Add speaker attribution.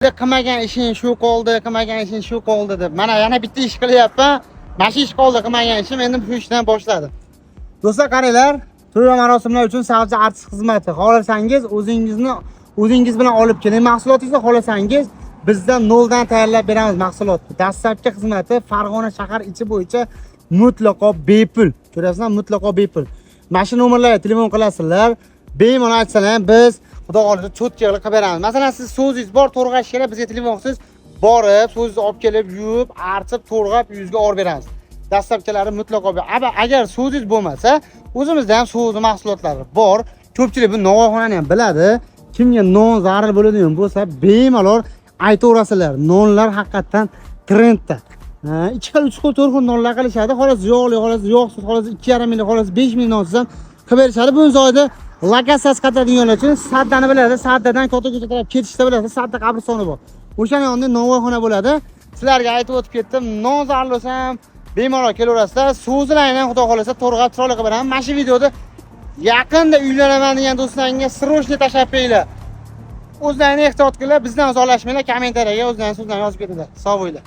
Speaker 1: Qilmagan ishing shu qoldi, qilmagan ishing shu qoldi deb. Mana yana bitta ish qilyapman. Mana shu ish qoldi, qilmagan ishim, endi shu ishdan boshladim. Do'stlar, qaranglar, to'y marosimlar uchun savdo artist xizmati. Xohlasangiz o'zingiz bilan olib keling mahsulotingizni, xohlasangiz bizdan noldan tayyorlab beramiz mahsulotni. Dastlabki xizmati Farg'ona shahar ichi bo'yicha mutlaqo bepul. Ko'rasizlar, mutlaqo bepul. Mana shu nomerlarga telefon qilasizlar. Bemalol aytsalar, biz xudo xolisa cho'tkalar qilib beramiz. Masalan, siz so'zingiz bor, to'rg'ash kerak, bizga telefon qilsiz, borib, so'zingizni olib kelib, yuvib, artib, to'rg'ab, yuzga olib beramiz. Dastlabkilari mutlaqo agar so'zingiz bo'lmasa, o'zimizda ham so'zi mahsulotlari bor. Ko'pchilik bu nonxonani ham biladi. Kimga non zarur bo'ladigan bo'lsa, bemalol aytaverasizlar. Nonlar haqiqatan trendda. 2 xil, 3 xil, 4 xil nonlar qilishadi. Xolos yog'li, xolos yog'siz, xolos 2,5 ming, xolos 5 ming nonsiz ham qilib berishadi. Bu joyda lokatsiyasi qatadiganlar uchun Saddani biladi. Saddadan Ko'tako'cha taraf ketishda biladi. Sadda qabristoni bor. O'sha yonda nonxona bo'ladi. Sizlarga aytib o'tib ketdim. Non zarur bo'lsa ham bemalol kelaverasizlar. So'zlarni xudo xolasa to'rg'ab chiroyli qilib beraman. Mana shu videoda yaqinda uylanaman degan do'stlaringga srochniy tashlab qo'yinglar. O'zlaringizni ehtiyot qilinglar, bizdan uzoqlashmanglar, kommentariyaga o'zlaringiz so'zlarni yozib ketinglar. Sog' bo'linglar.